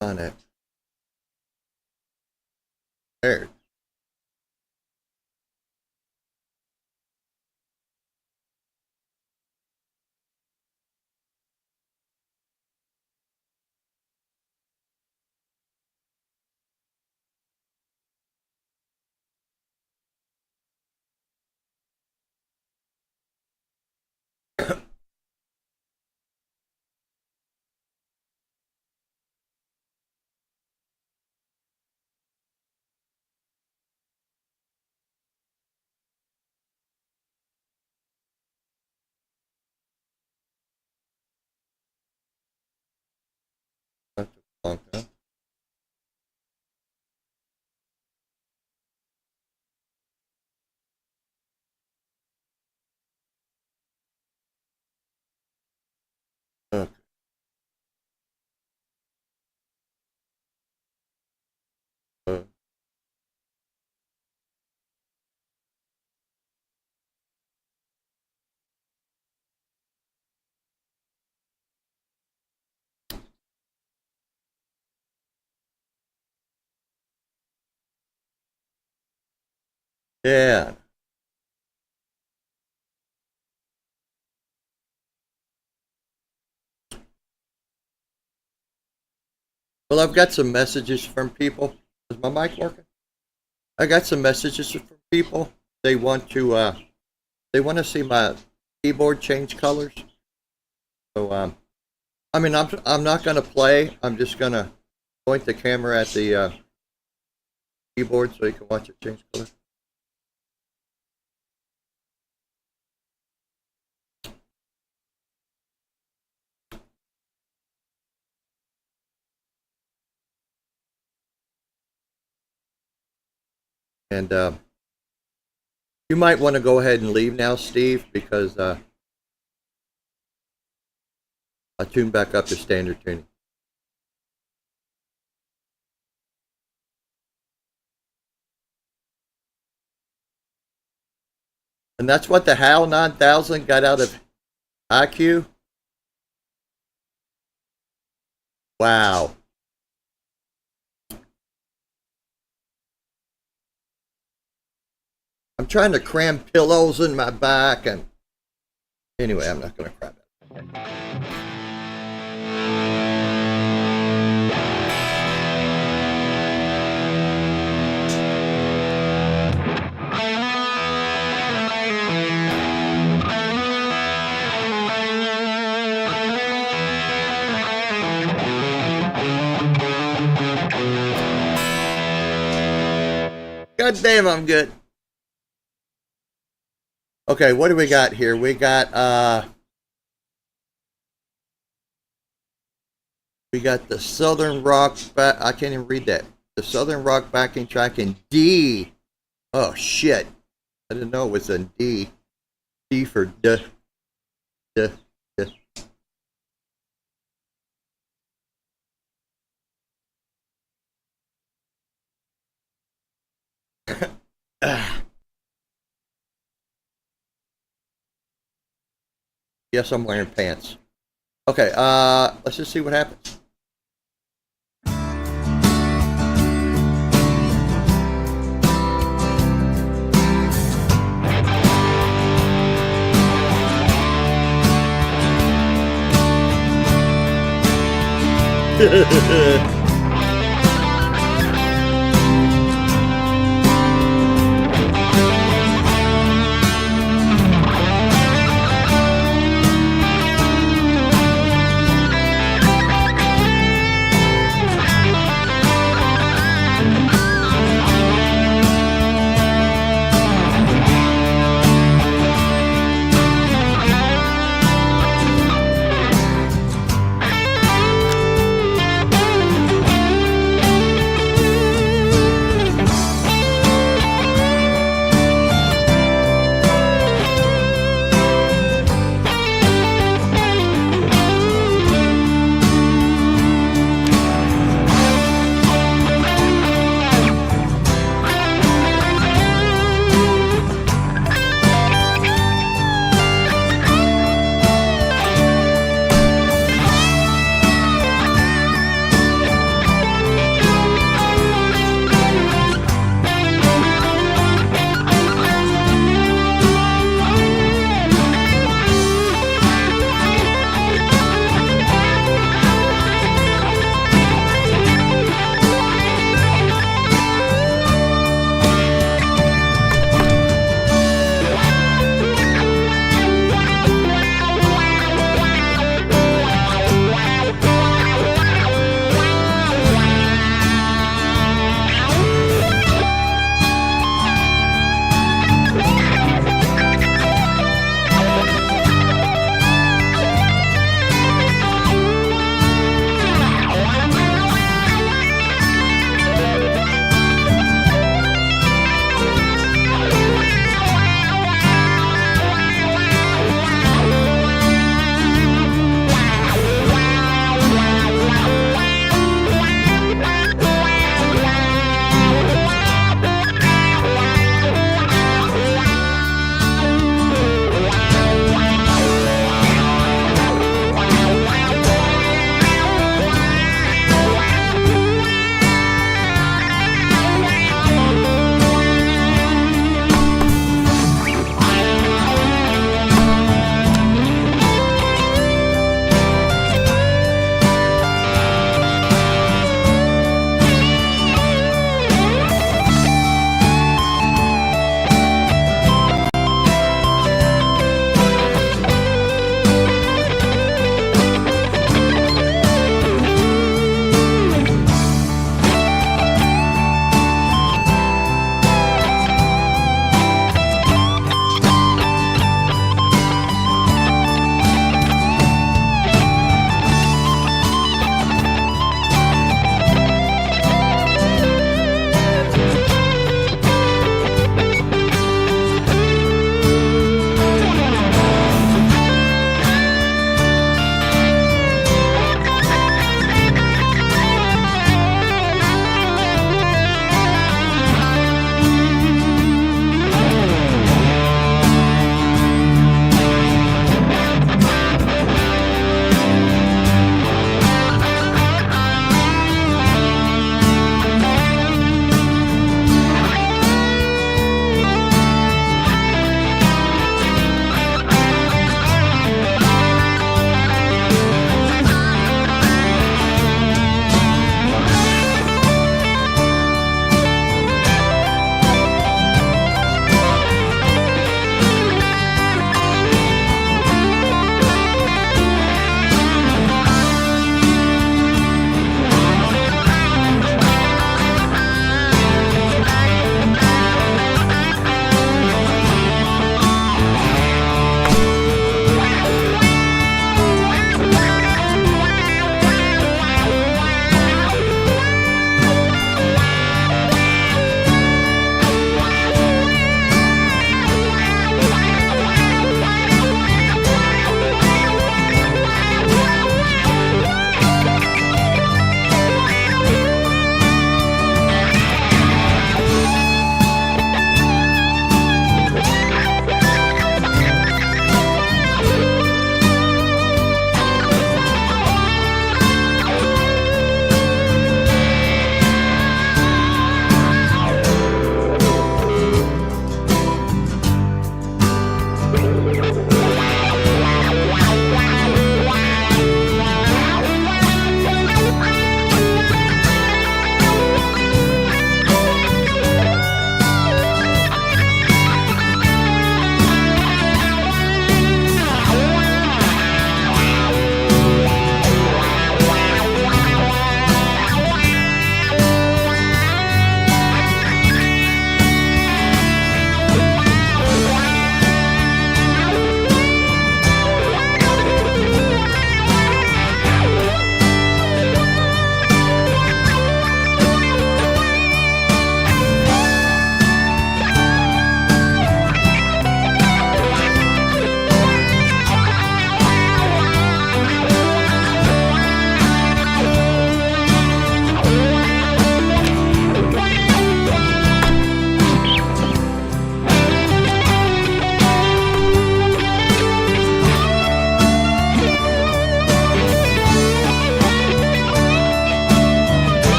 On it. There. That took a long time. Okay. Uh, yeah. Well, I've got some messages from people. Is my mic working? I got some messages from people. They want to see my keyboard change colors. So I mean I'm not gonna play. I'm just gonna point the camera at the keyboard so you can watch it change color. And you might want to go ahead and leave now, Steve, because I tuned back up to standard tuning. And that's what the HAL 9000 got out of IQ. Wow. I'm trying to cram pillows in my back, and anyway, I'm not going to cram it. God damn, I'm good. Okay, what do we got here? We got the Southern Rock I can't even read that. The Southern Rock backing track in D. Oh shit. I didn't know it was in D. D for duh. Duh. Duh. Yes, I'm wearing pants. Okay, let's just see what happens.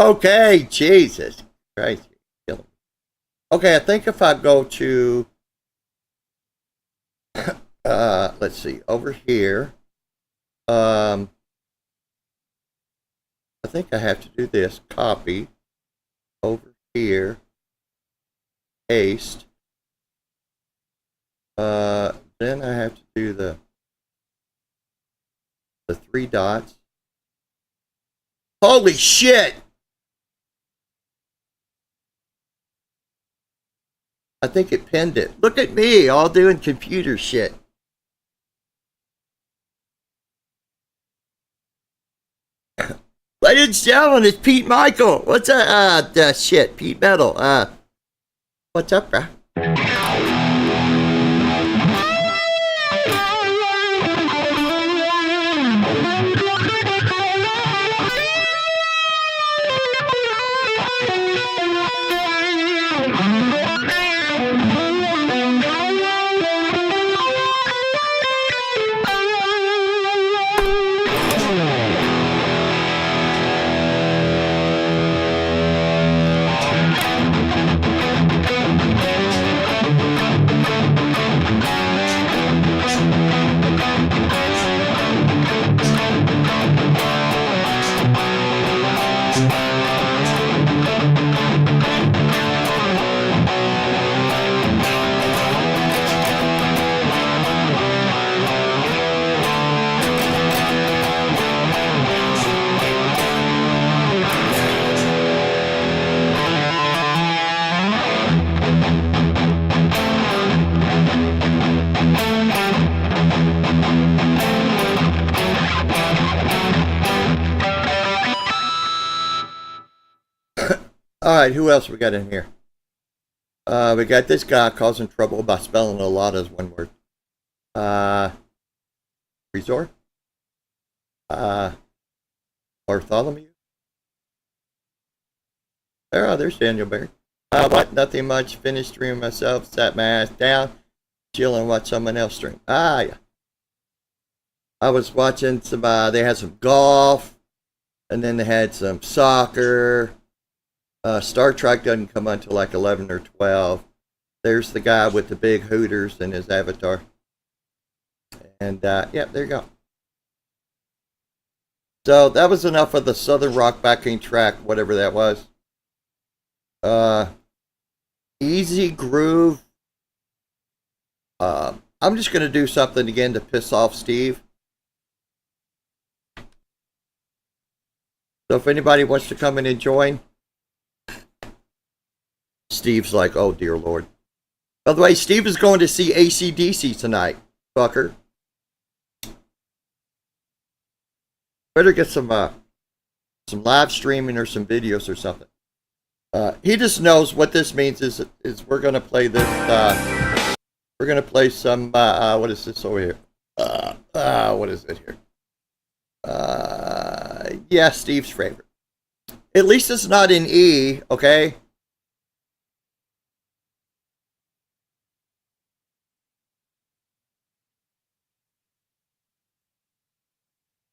Okay, Jesus Christ. Okay, I think if I go to, let's see, over here, I think I have to do this, copy, over here, paste, then I have to do the three dots. Holy shit! I think it pinned it. Look at me, all doing computer shit. Ladies and gentlemen, it's Pete Michael. What's up? Shit, Pete Metal. What's up, bruh? Alright, who else we got in here? We got this guy causing trouble by spelling a lot as one word. Resort? Bartholomew? There's Daniel Berry. What? Nothing much. Finished streaming myself. Sat my ass down. Chilling. Watch someone else stream. Yeah. I was watching some. They had some golf, and then they had some soccer. Star Trek doesn't come until like 11 or 12. There's the guy with the big hooters in his avatar. And yeah, there you go. So that was enough of the Southern Rock backing track, whatever that was. Easy Groove. I'm just going to do something again to piss off Steve. So if anybody wants to come in and join. Steve's like, oh dear Lord. By the way, Steve is going to see AC/DC tonight, fucker. Better get some live streaming or some videos or something. He just knows what this means is we're gonna play this. We're gonna play some. What is this over here? What is it here? Yeah, Steve's favorite. At least it's not in E, okay?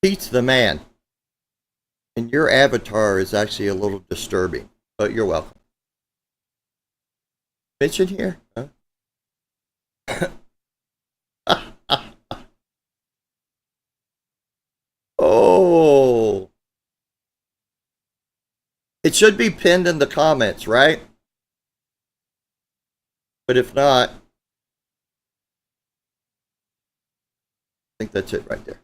Pete's the man. And your avatar is actually a little disturbing, but you're welcome. Mitch in here? Huh? Oh. It should be pinned in the comments, right? But if not, I think that's it right there.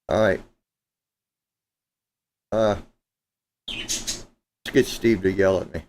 All right. Let's get Steve to yell at me.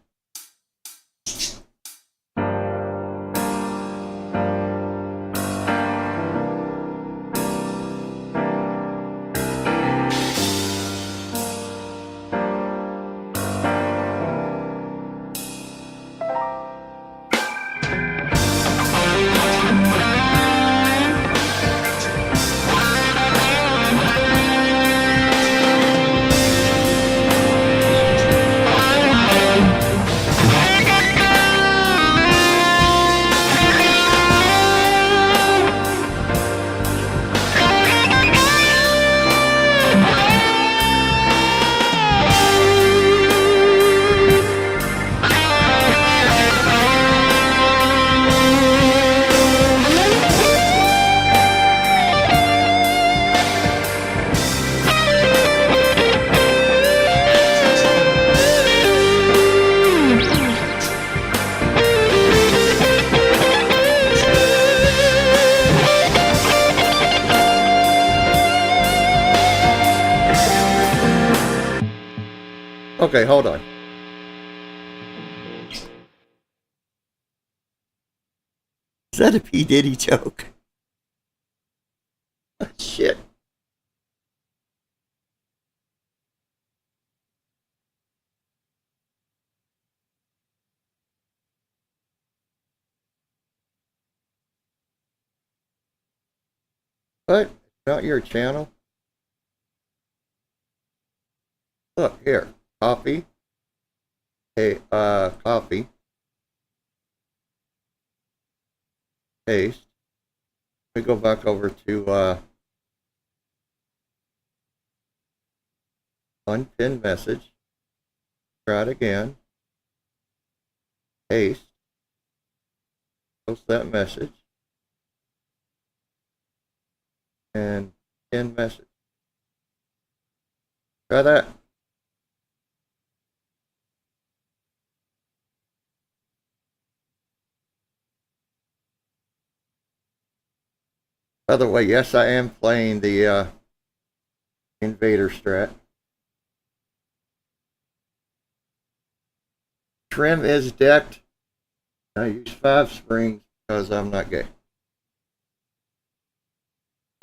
Okay, hold on. Is that a P. Diddy joke? Shit. What? Not your channel? Look here. Copy. Hey, copy. Paste. Let me go back over to unpinned message. Try it again. Paste. Post that message. And pin message. Try that. By the way, yes, I am playing the Invader strat. Trim is decked. I use 5 springs because I'm not gay.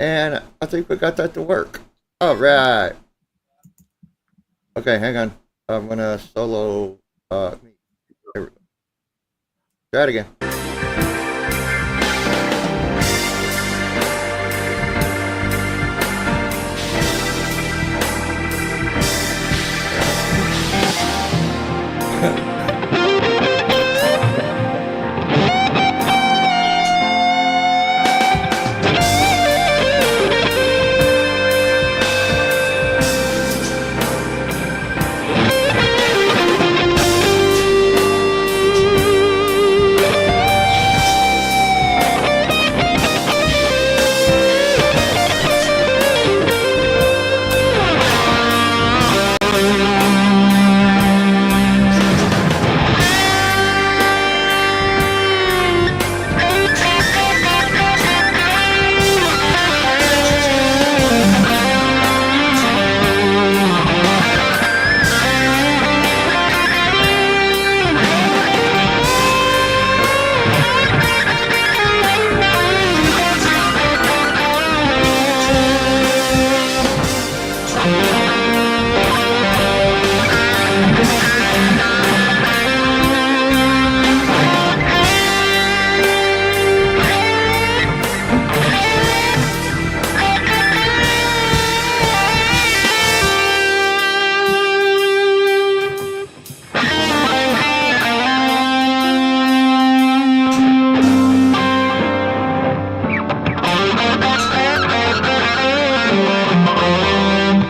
And I think we got that to work. All right. Okay, hang on. I'm gonna solo. Here we go. Try it again.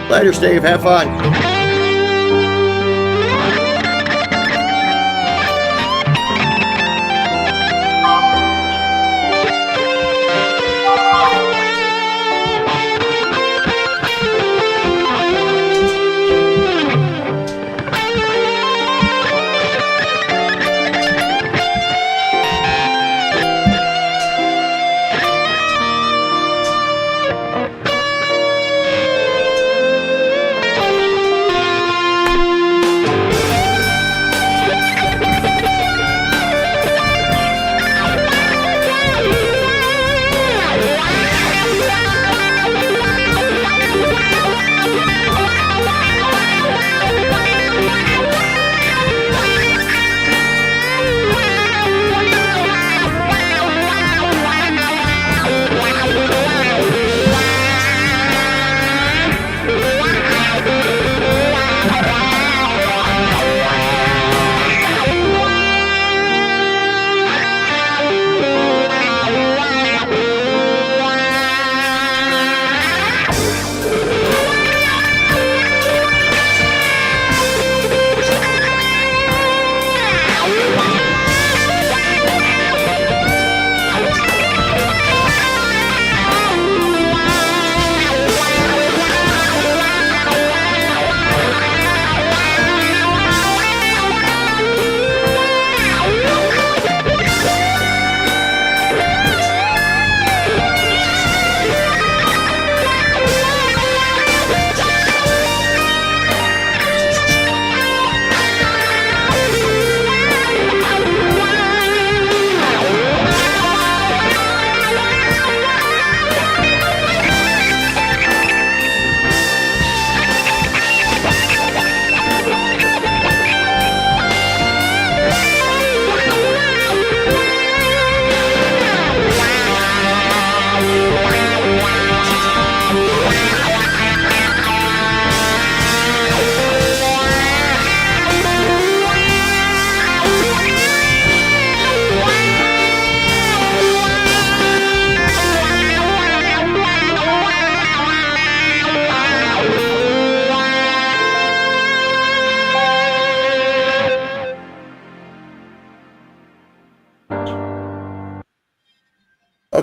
Later, Steve. Have fun.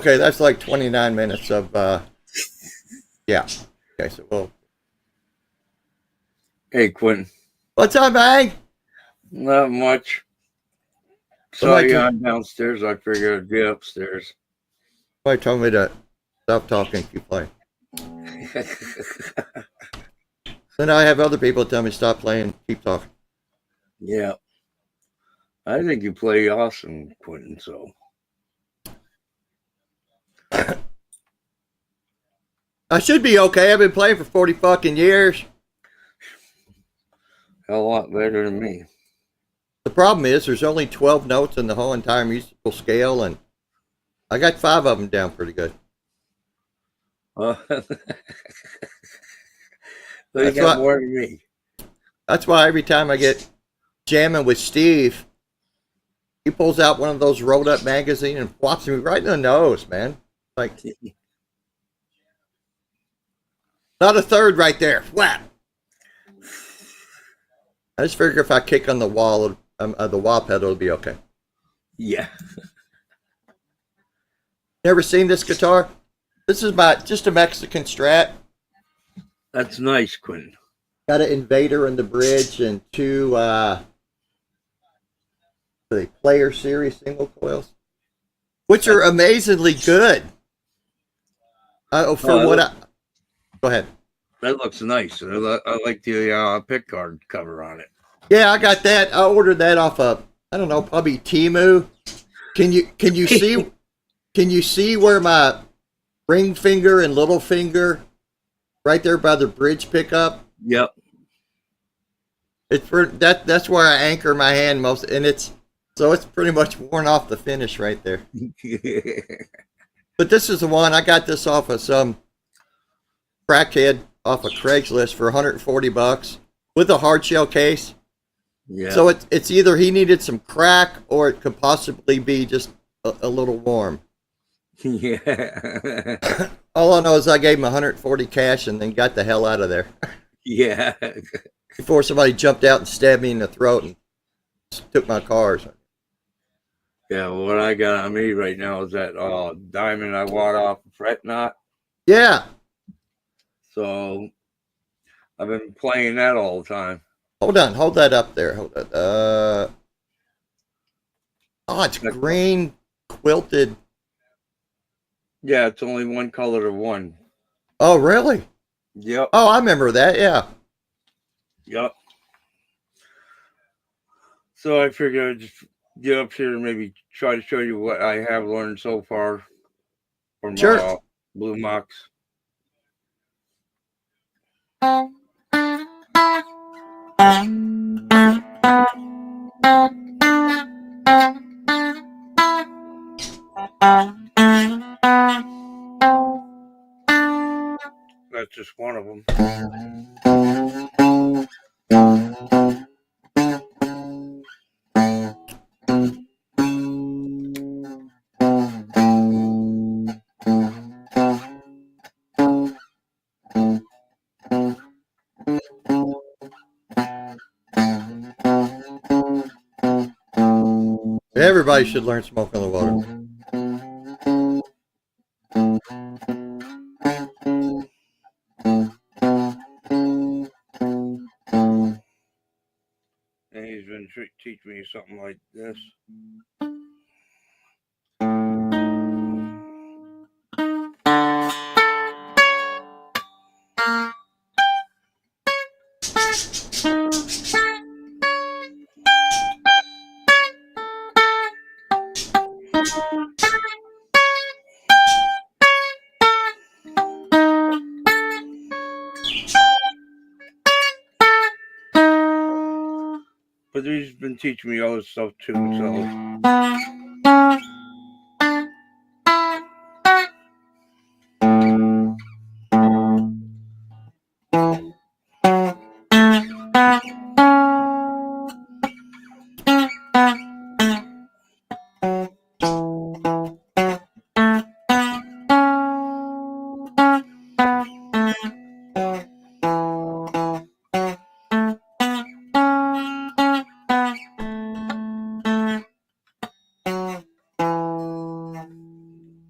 Okay, that's like 29 minutes of, yeah. Okay, so we'll. Hey, Quentin. What's up, man? Not much. Saw you on downstairs. I figured I'd be upstairs. Somebody told me to stop talking, keep playing. Then I have other people tell me stop playing, keep talking. Yeah. I think you play awesome, Quentin, so. I should be okay. I've been playing for 40 fucking years. A lot better than me. The problem is there's only 12 notes in the whole entire musical scale, and I got 5 of them down pretty good. So you got more than me. That's why every time I get jamming with Steve, he pulls out one of those rolled up magazines and whops me right in the nose, man. Like, not a third right there. Whap! I just figure if I kick on the wall, the wah pedal, it'll be okay. Yeah. Never seen this guitar? This is just a Mexican Strat. That's nice, Quentin. Got an Invader in the bridge and 2 the Player Series single coils, which are amazingly good. Go ahead. That looks nice. I like the pick guard cover on it. Yeah, I got that. I ordered that off of, I don't know, probably Temu. Can you see can you see where my ring finger and little finger right there by the bridge pickup? Yep. It's that's where I anchor my hand most, and it's pretty much worn off the finish right there. But this is the one I got this off of some crackhead off of Craigslist for $140 with a hard shell case. Yeah. So it's either he needed some crack or it could possibly be just a little warm. Yeah. All I know is I gave him 140 cash and then got the hell out of there. Yeah. Before somebody jumped out and stabbed me in the throat and took my cars. Yeah, well, what I got on me right now is that diamond I bought off a fret knot. Yeah. So I've been playing that all the time. Hold on, hold that up there. Hold that. It's green quilted. Yeah, it's only one color of one. Oh, really? Yep. Oh, I remember that. Yeah. Yep. So I figured I'd just get up here and maybe try to show you what I have learned so far from Blue Mox. That's just one of them. Everybody should learn Smoke on the Water. And he's been teaching me something like this. But he's been teaching me other stuff too, so.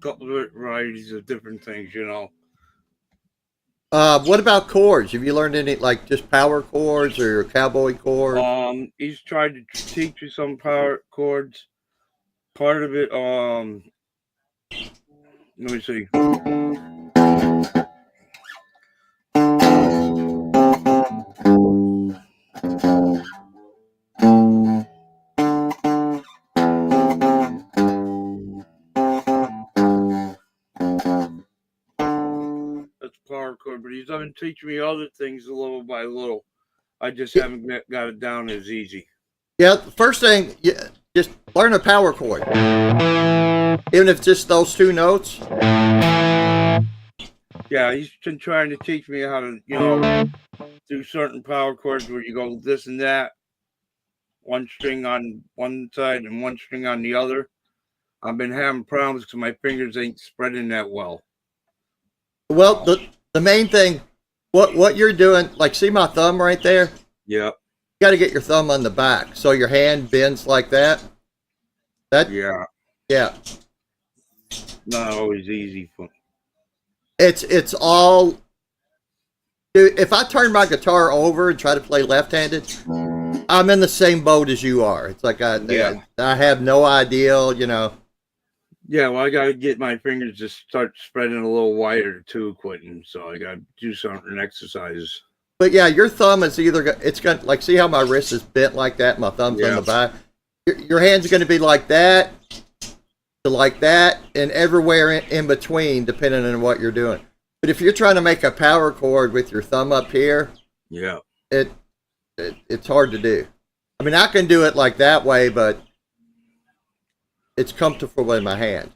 couple of varieties of different things, you know. What about chords? Have you learned any, like, just power chords or cowboy chords? He's tried to teach me some power chords. Part of it, let me see. That's a power chord, but he's been teaching me other things little by little. I just haven't got it down as easy. Yeah, the first thing, just learn a power chord. Even if just those two notes. Yeah, he's been trying to teach me how to, you know, do certain power chords where you go this and that, one string on one side and one string on the other. I've been having problems because my fingers ain't spreading that well. Well, the main thing, what you're doing, like, see my thumb right there? Yeah. You got to get your thumb on the back so your hand bends like that. Yeah. Not always easy for. It's all. Dude, if I turn my guitar over and try to play left-handed, I'm in the same boat as you are. It's like I have no idea, you know. Yeah, well, I got to get my fingers to start spreading a little wider too, Quentin. So I got to do certain exercises. But yeah, your thumb is it's going to, like, see how my wrist is bent like that? My thumb's on the back. Your hand's going to be like that, to like that, and everywhere in between, depending on what you're doing. But if you're trying to make a power chord with your thumb up here, it's hard to do. I mean, I can do it like that way, but it's comfortable in my hand.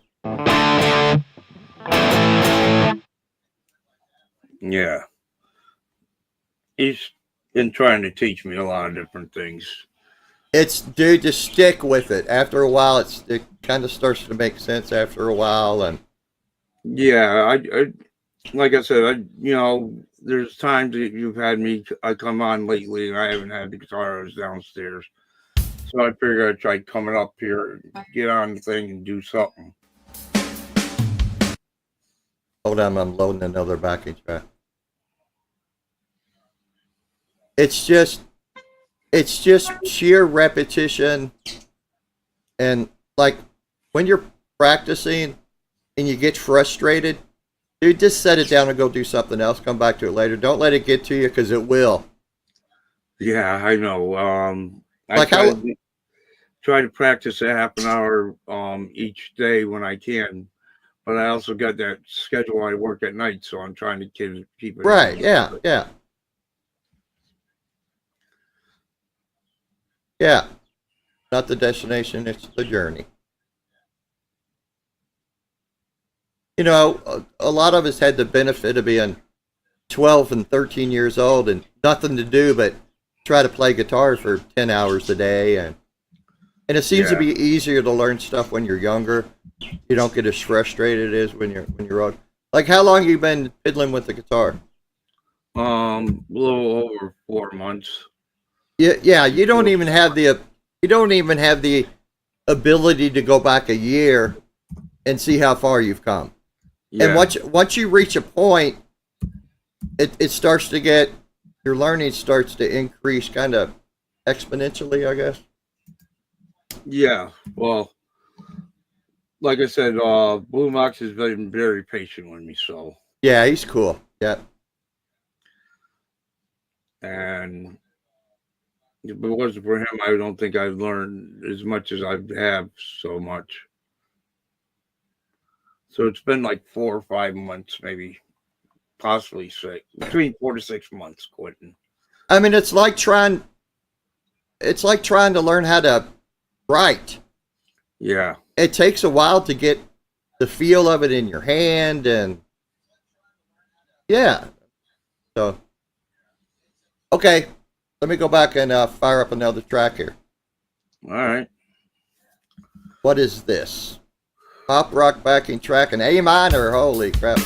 Yeah. He's been trying to teach me a lot of different things. Dude, just stick with it. After a while, it kind of starts to make sense after a while. And yeah, I like I said, you know, there's times that you've had me, I come on lately and I haven't had the guitars downstairs. So I figured I'd try coming up here, get on the thing and do something. Hold on, I'm loading another backing track. It's just sheer repetition. And, like, when you're practicing and you get frustrated, dude, just set it down and go do something else. Come back to it later. Don't let it get to you, because it will. Yeah, I know. I like try to practice a half an hour each day when I can, but I also got that schedule. I work at night, so I'm trying to keep it right. Yeah. Not the destination; it's the journey. You know, a lot of us had the benefit of being 12 and 13 years old and nothing to do but try to play guitar for 10 hours a day, and it seems to be easier to learn stuff when you're younger. You don't get as frustrated as when you're old. Like, how long have you been fiddling with the guitar? A little over 4 months. Yeah. You don't even have the ability to go back a year and see how far you've come. Yeah. And once you reach a point, it starts to get, your learning starts to increase kind of exponentially, I guess. Yeah, well, like I said, Blue Mox has been very patient with me, so. Yeah, he's cool. Yeah. And if it wasn't for him, I don't think I'd learned as much as I have so much. So it's been like 4 or 5 months, maybe, possibly 6, between 4 to 6 months, Quentin. I mean, it's like trying to learn how to write. Yeah. It takes a while to get the feel of it in your hand, and yeah. So, okay, let me go back and fire up another track here. All right. What is this? Pop rock backing track in A minor. Holy crap.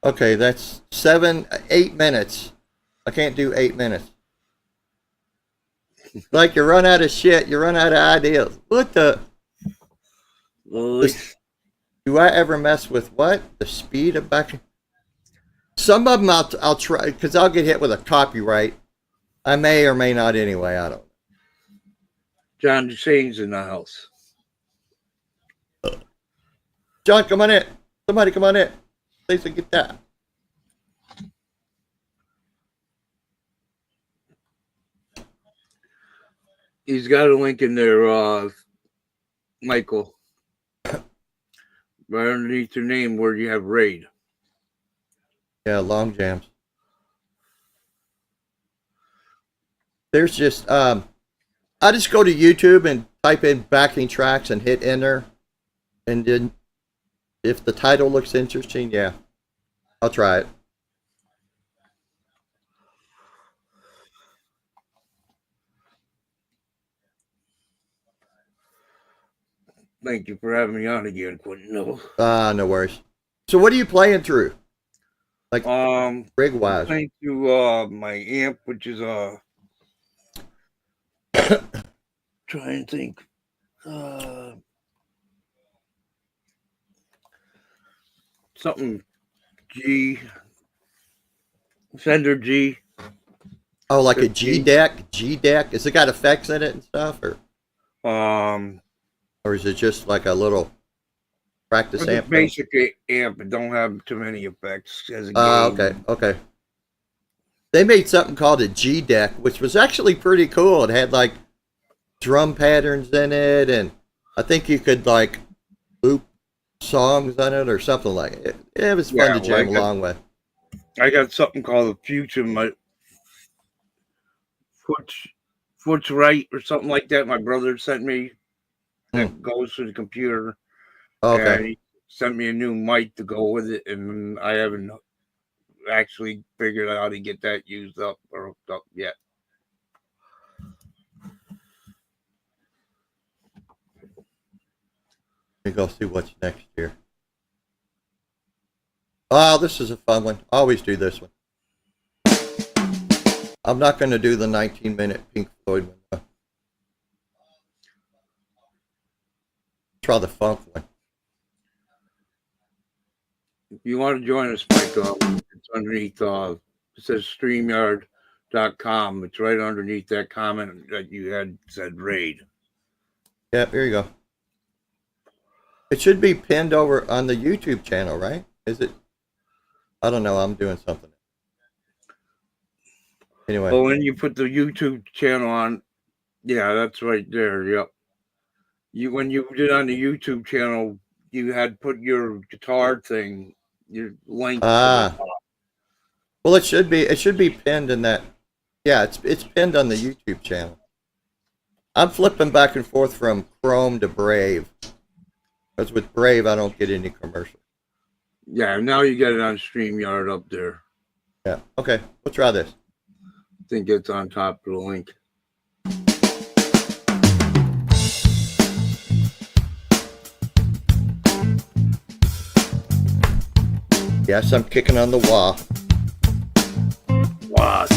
Okay, that's 8 minutes. I can't do 8 minutes. Like you run out of shit, you run out of ideas. What the? Well, Do I ever mess with what? The speed of back? Some of them I'll try because I'll get hit with a copyright. I may or may not anyway. I don't know. John Shane's in the house. John, come on in. Somebody come on in. Please get that. He's got a link in there, Michael. Right underneath your name where you have raid. Yeah, long jams. There's just I just go to YouTube and type in backing tracks and hit enter, and then if the title looks interesting, yeah, I'll try it. Thank you for having me on again, Quentin. No. No worries. So what are you playing through? Like rig wise? Playing through my amp, which is try and think. Something G. Fender G. Oh, like a G deck? G deck? Has it got effects in it and stuff, or is it just like a little practice it's amp? a basic amp. It don't have too many effects as a game. Okay. They made something called a G deck, which was actually pretty cool. It had like drum patterns in it, and I think you could like loop songs on it or something like it. It was fun to jam along with. I got something called a Future, my foot's right or something like that. My brother sent me that goes to the computer. Okay. And he sent me a new mic to go with it, and I haven't actually figured out how to get that used up or hooked up yet. Let me go see what's next here. Oh, this is a fun one. I always do this one. I'm not going to do the 19-minute Pink Floyd one, though. Try the funk one. If you want to join us, Mike, it's underneath, it says StreamYard.com. It's right underneath that comment that you had said raid. Yeah, here you go. It should be pinned over on the YouTube channel, right? Is it? I don't know. I'm doing something. Anyway. Oh, when you put the YouTube channel on, yeah, that's right there. Yep. When you did on the YouTube channel, you had put your guitar thing, your link. Well, it should be pinned in that. Yeah, it's pinned on the YouTube channel. I'm flipping back and forth from Chrome to Brave. Because with Brave, I don't get any commercials. Yeah, now you got it on StreamYard up there. Yeah. Okay, we'll try this. I think it's on top of the link. Yes, I'm kicking on the wah. What?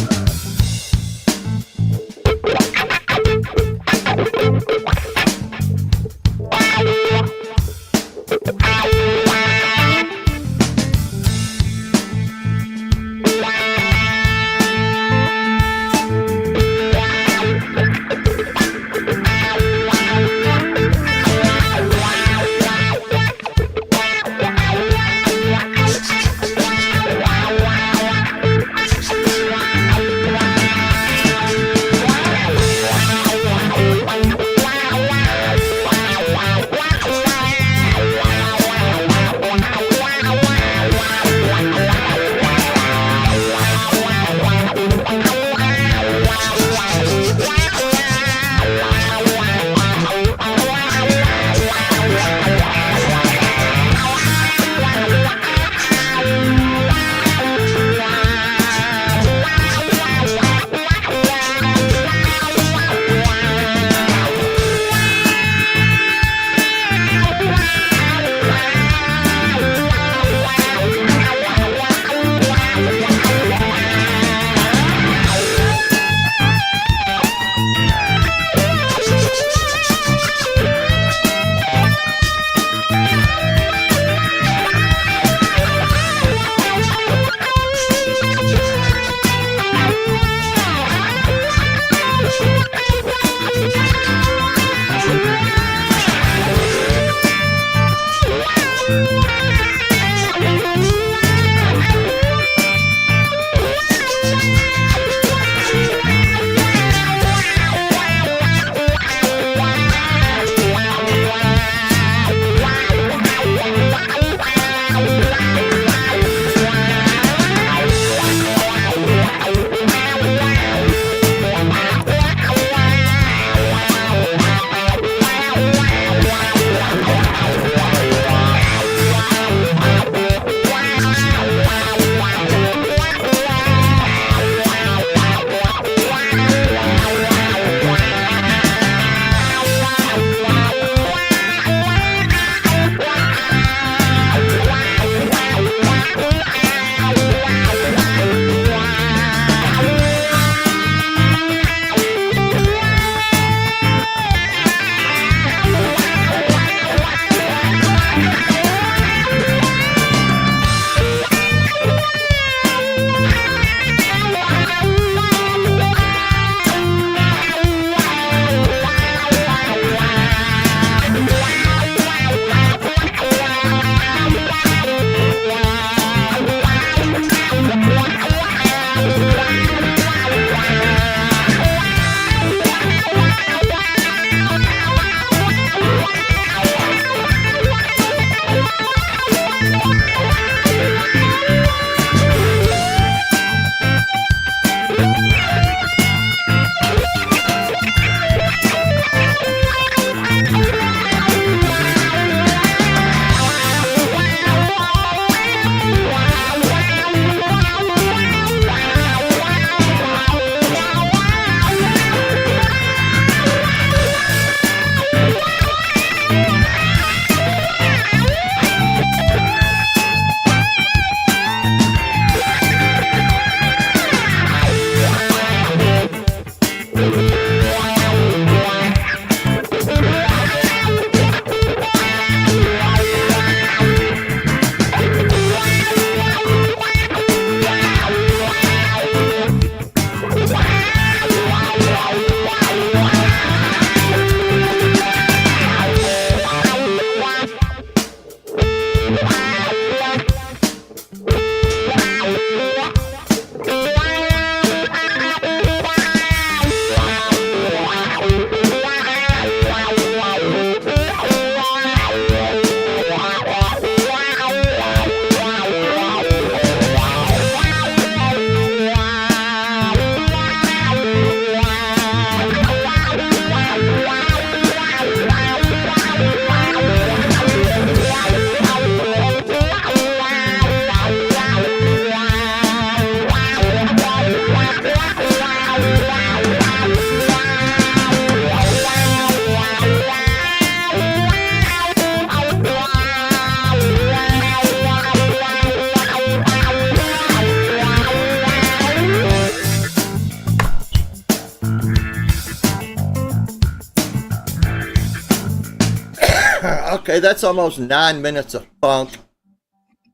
Okay, that's almost 9 minutes of funk.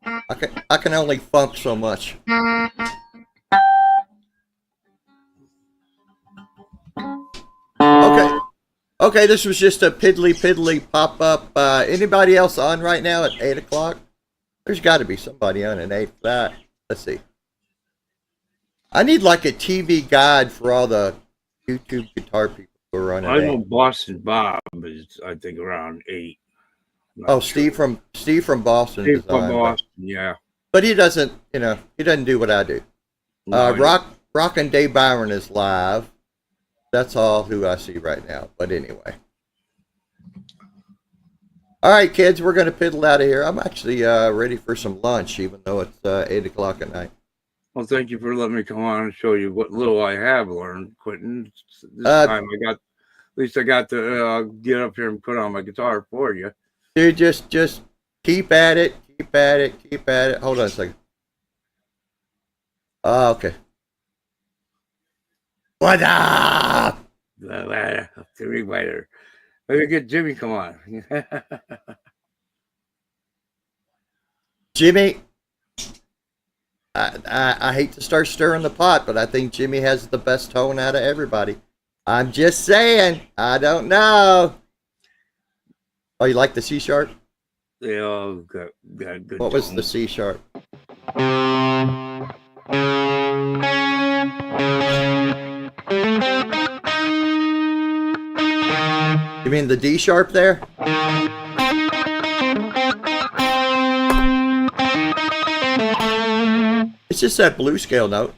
I can only funk so much. Okay. Okay, this was just a piddly pop up. Anybody else on right now at 8 o'clock? There's got to be somebody on at 8. Let's see. I need like a TV guide for all the YouTube guitar people who are on at I know 8. Boston Bob is, I think, around 8. Oh, Steve from Boston. Steve is from on, Boston, yeah. but he doesn't. He doesn't do what I do. No, Rock and Dave Byron is live. That's all who I see right now. But anyway. All right, kids, we're going to piddle out of here. I'm actually ready for some lunch, even though it's 8 o'clock at night. Well, thank you for letting me come on and show you what little I have learned, Quentin. This time at least I got to get up here and put on my guitar for you. Dude, just keep at it. Hold on a second. Oh, okay. What up? Jimmy Whiter. Maybe get Jimmy come on. Jimmy, I hate to start stirring the pot, but I think Jimmy has the best tone out of everybody. I'm just saying. I don't know. Oh, you like the C sharp? They all got good. What was the C sharp? You mean the D sharp there? It's just that blue scale note.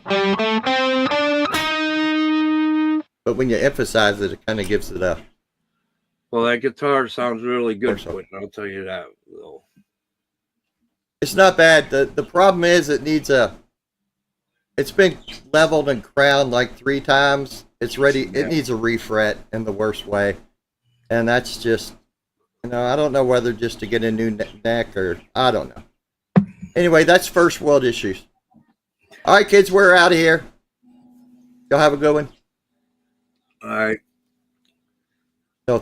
But when you emphasize it, it kind of gives it a... Well, that guitar sounds really good, So. Quentin. I'll tell you that. It's not bad. The problem is it needs a... It's been leveled and crowned like 3 times. It's ready. Yeah. It needs a refret in the worst way. And that's just... I don't know whether just to get a new neck or... I don't know. Anyway, that's first world issues. All right, kids, we're out of here. Y'all have a good one. All right. No,